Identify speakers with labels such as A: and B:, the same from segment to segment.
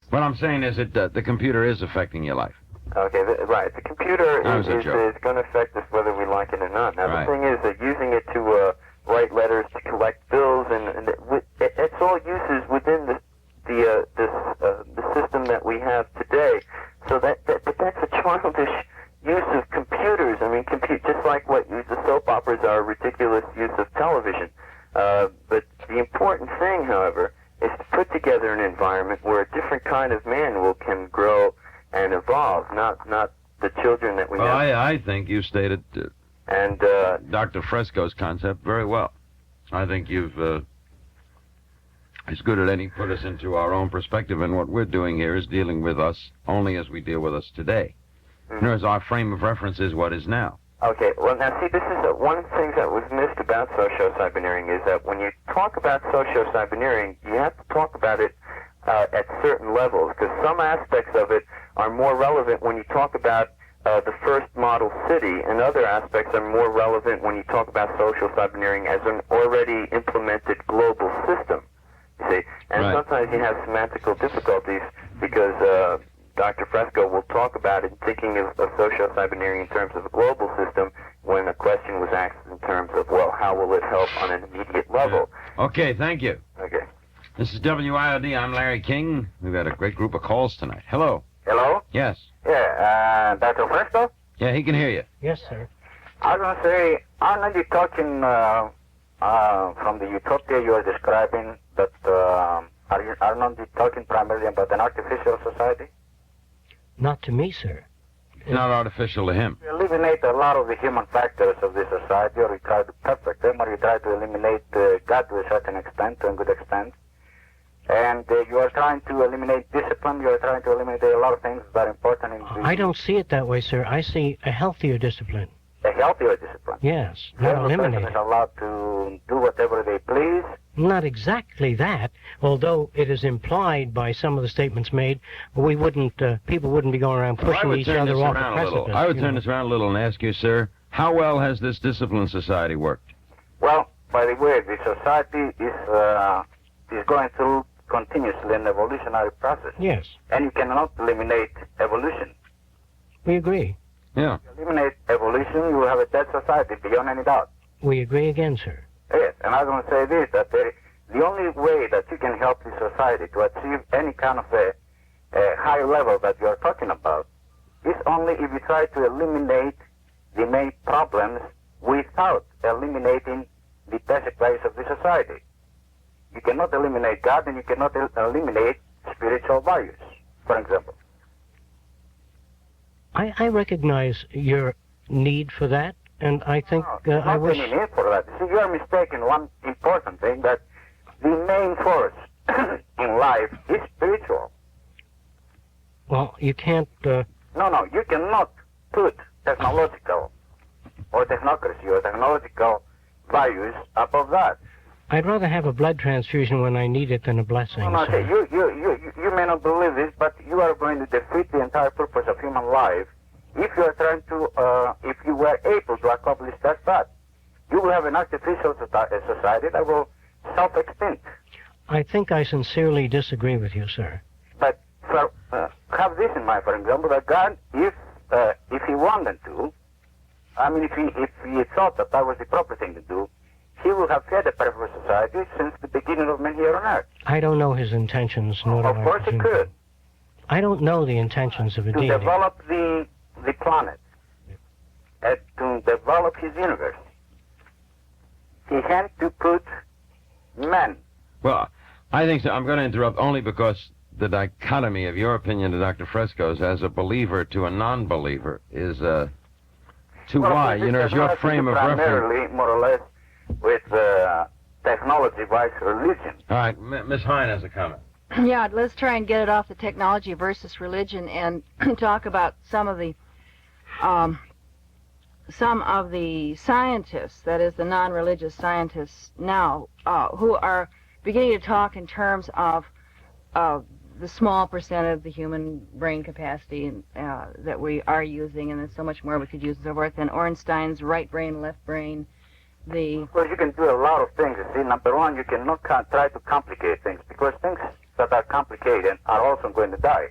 A: What I'm saying is that the computer is affecting your life.
B: Okay, right. The computer is going to affect us whether we like it or not. Now, the thing is that using it to write letters, to collect bills, and it's all uses within the system that we have today. So but that's a childish use of computers. I mean, just like what use of soap operas are a ridiculous use of television. But the important thing, however, is to put together an environment where a different kind of man can grow and evolve, not the children that we have.
A: I think you stated Dr. Fresco's concept very well. I think you've as good as any put us into our own perspective, and what we're doing here is dealing with us only as we deal with us today.
B: Mm-hmm.
A: In other words, our frame of reference is what is now.
B: Okay, well, now, see, this is one thing that was missed about socio-cyberneering is that when you talk about socio-cyberneering, you have to talk about it at certain levels, because some aspects of it are more relevant when you talk about the first model city, and other aspects are more relevant when you talk about social cyberneering as an already implemented global system, you see. And sometimes you have semantical difficulties because Dr. Fresco will talk about it thinking of social cyberneering in terms of a global system when a question was asked in terms of, well, how will it help on an immediate level?
A: Okay, thank you.
B: Okay.
A: This is WIOD. I'm Larry King. We've got a great group of calls tonight. Hello.
B: Hello?
A: Yes.
B: Yeah, Dr. Fresco?
A: Yeah, he can hear you.
C: Yes, sir.
B: I was going to say, are not you talking from the utopia you are describing, that are not you talking primarily about an artificial society?
C: Not to me, sir.
A: It's not artificial to him.
B: You eliminate a lot of the human factors of this society, or you try to perfect them, or you try to eliminate God to a certain extent, to a good extent. And you are trying to eliminate discipline, you are trying to eliminate a lot of things that are important in
C: I don't see it that way, sir. I see a healthier discipline.
B: A healthier discipline?
C: Yes, not eliminate
B: it. Is allowed to do whatever they please?
C: Not exactly that, although it is implied by some of the statements made. We wouldn't, people wouldn't be going around pushing each other off the precipice.
A: I would turn this around a little and ask you, sir, how well has this disciplined society worked?
B: Well, by the way, the society is going through continuously an evolutionary process.
C: Yes.
B: And you cannot eliminate evolution.
C: We agree.
A: Yeah.
B: If you eliminate evolution, you will have a dead society, beyond any doubt.
C: We agree again, sir.
B: Yes, and I was going to say this, that the only way that you can help the society to achieve any kind of a high level that you are talking about is only if you try to eliminate the main problems without eliminating the basic values of the society. You cannot eliminate God, and you cannot eliminate spiritual values, for example.
C: I recognize your need for that, and I think I wish...
B: Not any need for that. See, you are mistaken one important thing, that the main force in life is spiritual.
C: Well, you can't...
B: No, you cannot put technological or technocracy or technological values above that.
C: I'd rather have a blood transfusion when I need it than a blessing.
B: No, you may not believe this, but you are going to defeat the entire purpose of human life if you are trying to, if you were able to accomplish that. You will have an artificial society that will self-extinct.
C: I think I sincerely disagree with you, sir.
B: But have this in mind, for example, that God, if he wanted to, I mean, if he thought that was the proper thing to do, he would have had a perfect society since the beginning of man here on Earth.
C: I don't know his intentions, nor do I.
B: Of course he could.
C: I don't know the intentions of a deity.
B: To develop the planet, to develop his universe, he had to put men.
A: Well, I think so. I'm going to interrupt only because the dichotomy of your opinion to Dr. Fresco's as a believer to a non-believer is too wide. You know, as your frame of reference.
B: Primarily, more or less, with technology-wise religion.
A: All right, Ms. Hine has a comment.
D: Yeah, let's try and get it off the technology versus religion and talk about some of the scientists, that is the non-religious scientists now, who are beginning to talk in terms of the small percent of the human brain capacity that we are using, and there's so much more we could use and so forth, and Ornstein's right brain, left brain.
B: Of course, you can do a lot of things. You see, number one, you cannot try to complicate things, because things
E: that are complicated and are also going to die.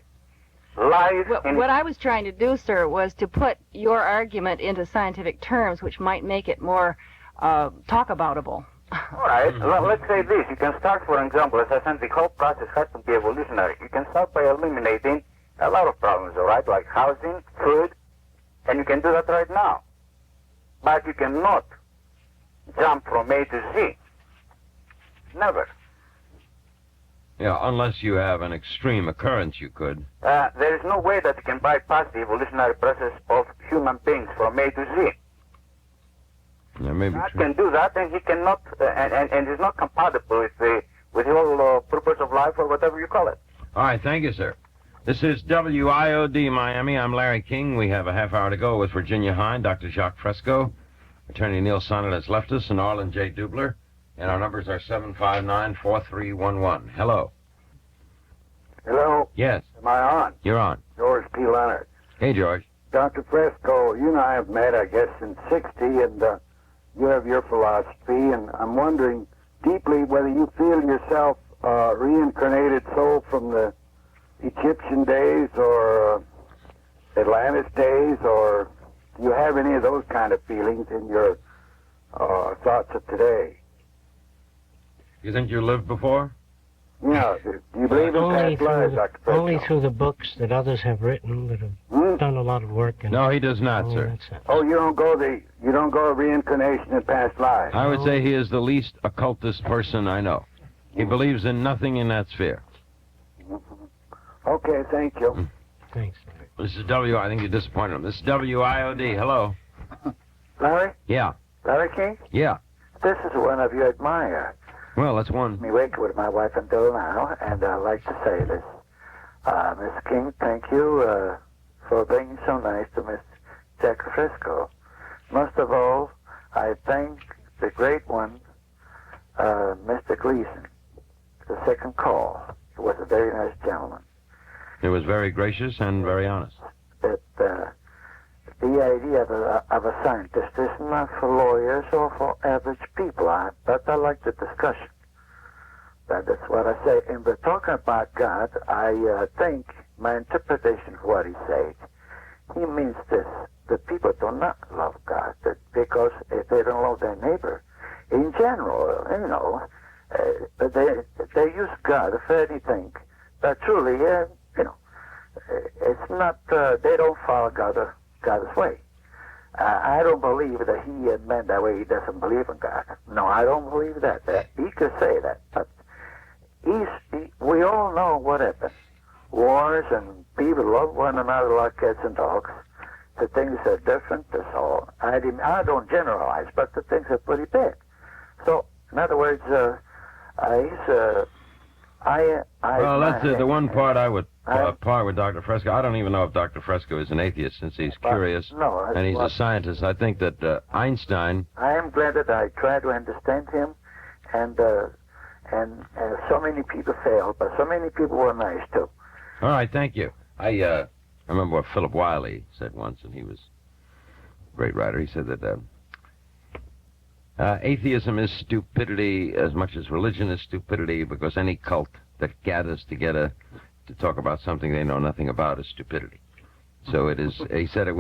E: Life
D: What I was trying to do, sir, was to put your argument into scientific terms, which might make it more talk-aboutable.
E: All right, let's say this. You can start, for example, as I said, the whole process has to be evolutionary. You can start by eliminating a lot of problems, all right, like housing, food, and you can do that right now. But you cannot jump from A to Z. Never.
A: Yeah, unless you have an extreme occurrence, you could.
E: There is no way that you can bypass the evolutionary process of human beings from A to Z.
A: Yeah, maybe
E: God
A: true.
E: can do that, and he cannot, and is not compatible with the whole purpose of life or whatever you call it.
A: All right, thank you, sir. This is WIOD Miami. I'm Larry King. We have a half hour to go with Virginia Hine, Dr. Jacque Fresco, Attorney Neil Sonnet has left us, and Arlen J. Dubler. And our numbers are 759-4311. Hello.
E: Hello,
A: Yes,
E: am I on?
A: you're on.
E: George P. Leonard.
A: Hey, George.
E: Dr. Fresco, you and I have met, I guess, in '60, and you have your philosophy, and I'm wondering deeply whether you feel yourself a reincarnated soul from the Egyptian days or Atlantis days, or do you have any of those kind of feelings in your thoughts of today?
A: You think you lived before?
E: Yeah, do you believe in past lives, Dr. Fresco?
C: Only through the books that others have written that have done a lot of work. And
A: No, he does not,
C: only
A: sir.
C: that sense.
E: Oh, you don't go reincarnation in past lives.
A: I would say he is the least occultist person I know. He believes in nothing in that sphere.
E: Okay, thank you.
C: Thanks.
A: This is I think you disappointed him. This is WIOD. Hello.
E: Larry?
A: Yeah.
E: Larry King?
A: Yeah.
E: This is one of you admire.
A: Well, that's one.
E: Me wake with my wife until now, and I'd like to say this. Miss King, thank you for being so nice to Miss Jacque Fresco. Most of all, I thank the great one, Mr. Gleason, the second call. He was a very nice gentleman.
A: He was very gracious and very honest.
E: That the idea of a scientist is not for lawyers or for average people, but I like the discussion. That's what I say. And we're talking about God, I think my interpretation of what he said, he means this: the people do not love God because if they don't love their neighbor, in general, you know, they use God for anything. But truly, you know, it's not. They don't follow God's way. I don't believe that he meant that way. He doesn't believe in God. No, I don't believe that. He could say that, but we all know what happened. Wars and people love one another like cats and dogs. The things are different. That's all. I don't generalize, but the things are pretty bad. So, in other words,
A: Well, that's the one part I would part with Dr. Fresco. I don't even know if Dr. Fresco is an atheist since he's curious and he's a scientist. I think that Einstein...
E: I am glad that I tried to understand him, and so many people failed, but so many people were nice, too.
A: All right, thank you. I remember what Philip Wiley said once, and he was a great writer. He said that atheism is stupidity as much as religion is stupidity, because any cult that gathers together to talk about something they know nothing about is stupidity. So it is, he said it,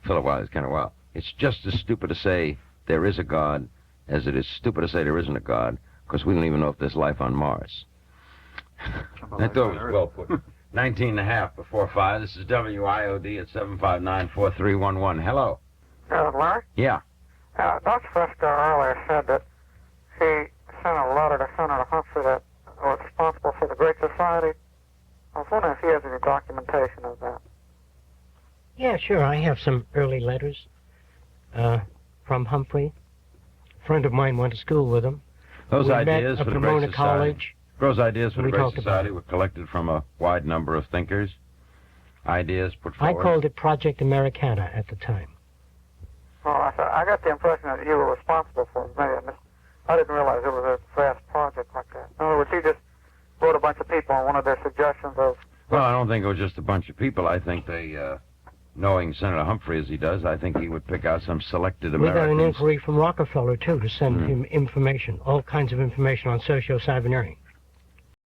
A: Philip Wiley is kind of wild. It's just as stupid to say there is a God as it is stupid to say there isn't a God, because we don't even know if there's life on Mars. I thought it was well put. 19 and a half before 5. This is WIOD at 759-4311. Hello.
F: Larry?
A: Yeah.
F: Dr. Fresco earlier said that he sent a letter to Senator Humphrey that was responsible for the Great Society. I was wondering if he has any documentation of that.
C: Yeah, sure. I have some early letters from Humphrey. A friend of mine went to school with him.
A: Those
C: We
A: ideas
C: met
A: for
C: at
A: the Great
C: Pomona
A: Society.
C: College.
A: Those ideas for the
C: We
A: Great
C: talked about
A: Society
C: it.
A: were collected from a wide number of thinkers. Ideas put
C: I
A: forward.
C: called it Project Americana at the time.
F: Well, I got the impression that you were responsible for it. Maybe I didn't realize it was a vast project like that. In other words, he just wrote a bunch of people on one of their suggestions of...
A: Well, I don't think it was just a bunch of people. I think they, knowing Senator Humphrey as he does, I think he would pick out some selected
C: We got an
A: Americans.
C: inquiry from Rockefeller, too, to send him information, all kinds of information on socio-cyberneering.